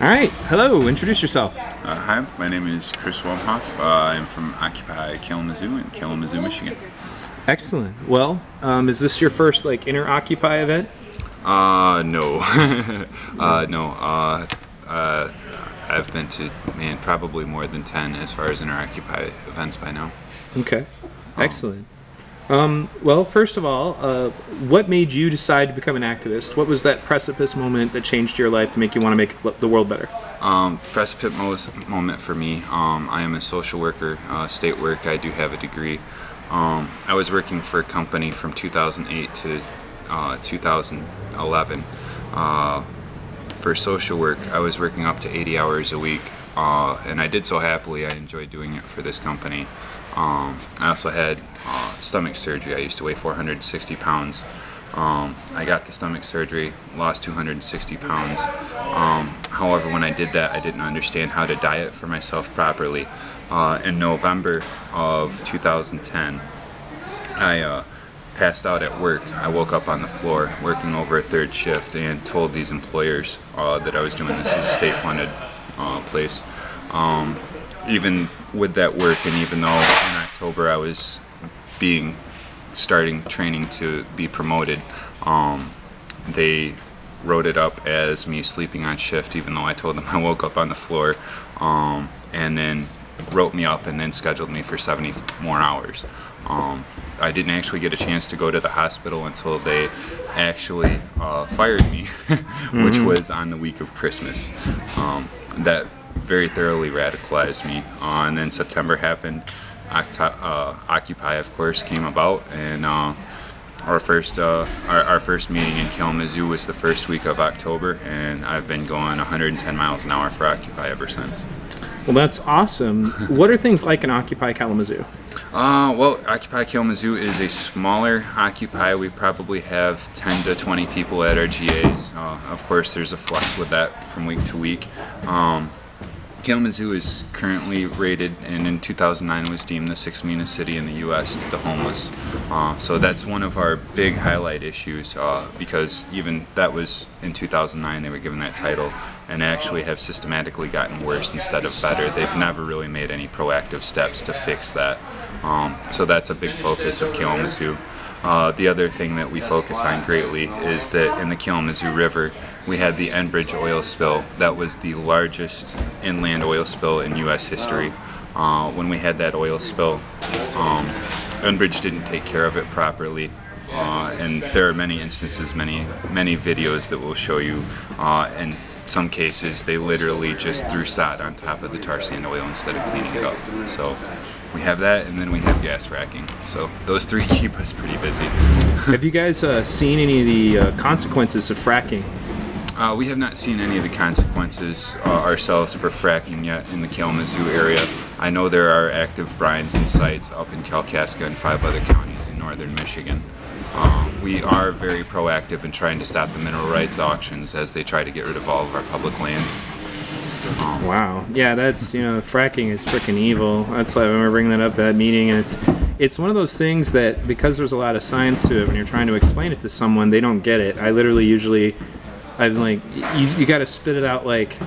All right, hello, introduce yourself. Hi, my name is Chris Womhoff. I'm from Occupy Kalamazoo in Kalamazoo, Michigan. Excellent. Well, is this your first Inner Occupy event? No. No. I've been to, probably more than 10 as far as Inner Occupy events by now. Okay, excellent. Well, first of all, what made you decide to become an activist? What was that precipice moment that changed your life to make you want to make the world better? Precipice moment for me, I am a social worker, state work. I do have a degree. I was working for a company from 2008 to 2011. For social work, I was working up to 80 hours a week, and I did so happily. I enjoyed doing it for this company. I also had stomach surgery. I used to weigh 460 pounds. I got the stomach surgery, lost 260 pounds. However, when I did that, I didn't understand how to diet for myself properly. In November of 2010, I passed out at work. I woke up on the floor working over a third shift and told these employers that I was doing this as a state-funded place. Even with that work, and even though in October I was starting training to be promoted, they wrote it up as me sleeping on shift, even though I told them I woke up on the floor, and then wrote me up and then scheduled me for 70 more hours. I didn't actually get a chance to go to the hospital until they actually fired me, which was on the week of Christmas. That very thoroughly radicalized me. And then September happened. Occupy, of course, came about, and our first meeting in Kalamazoo was the first week of October, and I've been going 110 miles an hour for Occupy ever since. Well, that's awesome. What are things like in Occupy Kalamazoo? Well, Occupy Kalamazoo is a smaller Occupy. We probably have 10 to 20 people at our GAs. Of course, there's a flux with that from week to week. Kalamazoo is currently rated, and in 2009 was deemed the sixth meanest city in the U.S. to the homeless. So that's one of our big highlight issues, because even that was in 2009 they were given that title, and actually have systematically gotten worse instead of better. They've never really made any proactive steps to fix that. So that's a big focus of Kalamazoo. The other thing that we focus on greatly is that in the Kalamazoo River, we had the Enbridge oil spill. That was the largest inland oil spill in U.S. history. When we had that oil spill, Enbridge didn't take care of it properly. And there are many instances, many videos that will show you, in some cases, they literally just threw sod on top of the tar sand oil instead of cleaning it up. So we have that, and then we have gas fracking. So those three keep us pretty busy. Have you guys seen any of the consequences of fracking? We have not seen any of the consequences ourselves for fracking yet in the Kalamazoo area. I know there are active brines and sites up in Kalkaska and 5 other counties in northern Michigan. We are very proactive in trying to stop the mineral rights auctions as they try to get rid of all of our public land. Wow. Yeah, that's, fracking is freaking evil. That's why I remember bringing that up at that meeting, and it's one of those things that, because there's a lot of science to it, when you're trying to explain it to someone, they don't get it. I literally usually, I'm like, you got to spit it out like,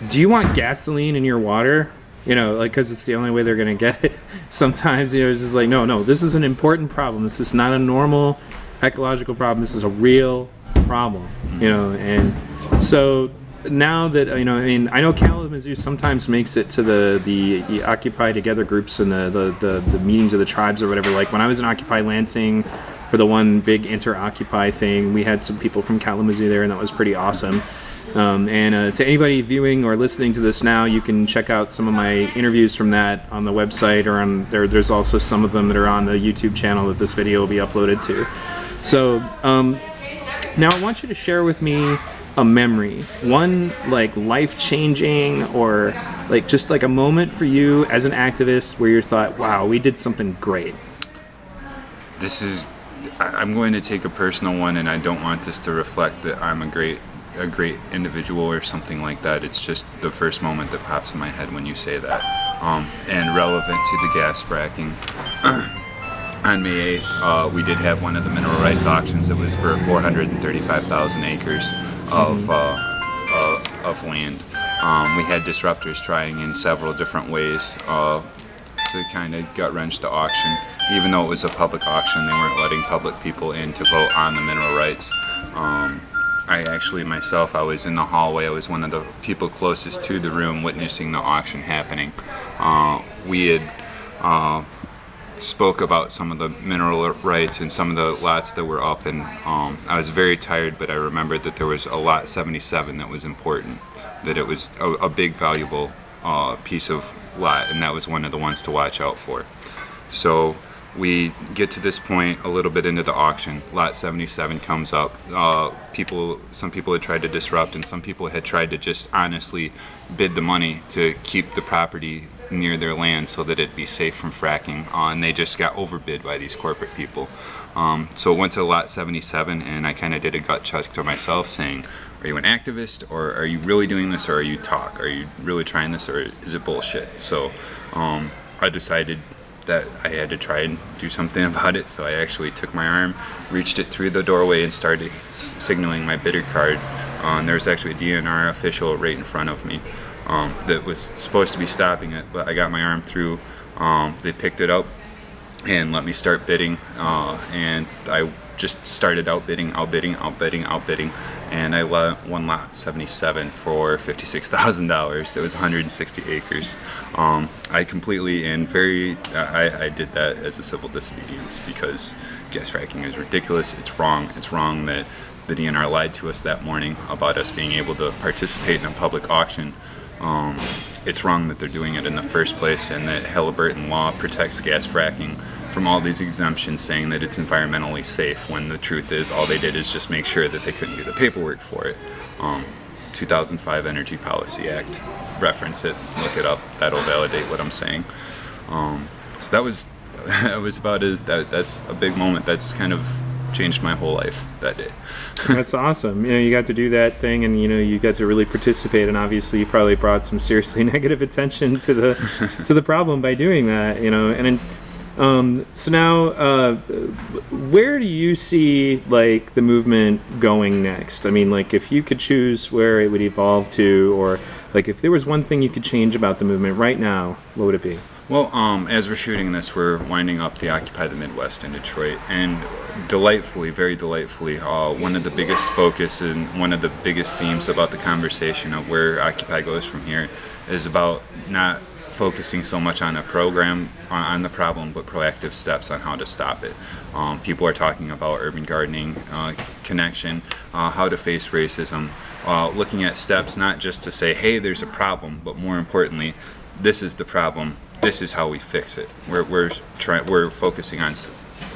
do you want gasoline in your water? Because it's the only way they're going to get it. Sometimes, it's just like, no, this is an important problem. This is not a normal ecological problem. This is a real problem, and so now that, I know Kalamazoo sometimes makes it to the Occupy Together groups and the meetings of the tribes or whatever. Like when I was in Occupy Lansing for the one big Inter-Occupy thing, we had some people from Kalamazoo there, and that was pretty awesome. And to anybody viewing or listening to this now, you can check out some of my interviews from that on the website, or on there's also some of them that are on the YouTube channel that this video will be uploaded to. So now I want you to share with me a memory, one life-changing, or just a moment for you as an activist where you thought, wow, we did something great. I'm going to take a personal one, and I don't want this to reflect that I'm a great individual or something like that. It's just the first moment that pops in my head when you say that. And relevant to the gas fracking, on May 8th, we did have one of the mineral rights auctions. It was for 435,000 acres of land. We had disruptors trying in several different ways to kind of gut-wrench the auction. Even though it was a public auction, they weren't letting public people in to vote on the mineral rights. I actually myself, I was in the hallway. I was one of the people closest to the room witnessing the auction happening. We had spoke about some of the mineral rights and some of the lots that were up, and I was very tired, but I remembered that there was a lot 77 that was important, that it was a big valuable piece of lot, and that was one of the ones to watch out for. So we get to this point a little bit into the auction. Lot 77 comes up. Some people had tried to disrupt, and some people had tried to just honestly bid the money to keep the property near their land so that it'd be safe from fracking, and they just got overbid by these corporate people. So it went to lot 77, and I kind of did a gut check to myself saying, are you an activist, or are you really doing this, or are you talk? Are you really trying this, or is it bullshit? So I decided that I had to try and do something about it, so I actually took my arm, reached it through the doorway, and started signaling my bidder card. There was actually a DNR official right in front of me that was supposed to be stopping it, but I got my arm through. They picked it up and let me start bidding, and I just started outbidding, and I won lot 77 for $56,000. It was 160 acres. I completely and I did that as a civil disobedience because gas fracking is ridiculous. It's wrong. It's wrong that the DNR lied to us that morning about us being able to participate in a public auction. It's wrong that they're doing it in the first place, and that Halliburton law protects gas fracking from all these exemptions saying that it's environmentally safe, when the truth is all they did is just make sure that they couldn't do the paperwork for it. 2005 Energy Policy Act, reference it, look it up, that'll validate what I'm saying. So that was about it. That's a big moment. That's kind of changed my whole life that day. That's awesome. You know, you got to do that thing, and you got to really participate, and obviously you probably brought some seriously negative attention to the problem by doing that. So now, where do you see like the movement going next? I mean, like if you could choose where it would evolve to, or like if there was one thing you could change about the movement right now, what would it be? Well, as we're shooting this, we're winding up the Occupy the Midwest in Detroit, and delightfully, very delightfully, one of the biggest focus and one of the biggest themes about the conversation of where Occupy goes from here is about not focusing so much on a program, on the problem, but proactive steps on how to stop it. People are talking about urban gardening, connection, how to face racism, looking at steps not just to say, hey, there's a problem, but more importantly, this is the problem. This is how we fix it. We're focusing on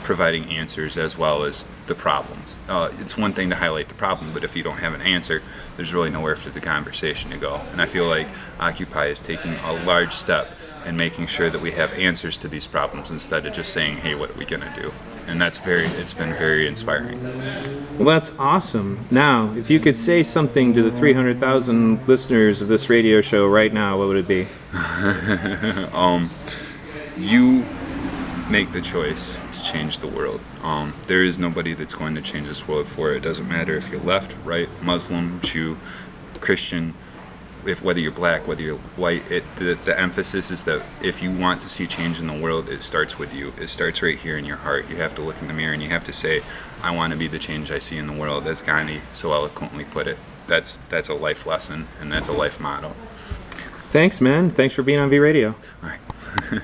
providing answers as well as the problems. It's one thing to highlight the problem, but if you don't have an answer, there's really nowhere for the conversation to go. And I feel like Occupy is taking a large step in making sure that we have answers to these problems instead of just saying, hey, what are we gonna do? And it's been very inspiring. Well, that's awesome. Now, if you could say something to the 300,000 listeners of this radio show right now, what would it be? You make the choice to change the world. There is nobody that's going to change this world for it. It doesn't matter if you're left, right, Muslim, Jew, Christian, whether you're black, whether you're white. The emphasis is that if you want to see change in the world, it starts with you. It starts right here in your heart. You have to look in the mirror and you have to say, I want to be the change I see in the world, as Gandhi so eloquently put it. That's a life lesson, and that's a life motto. Thanks, man. Thanks for being on V Radio. All right.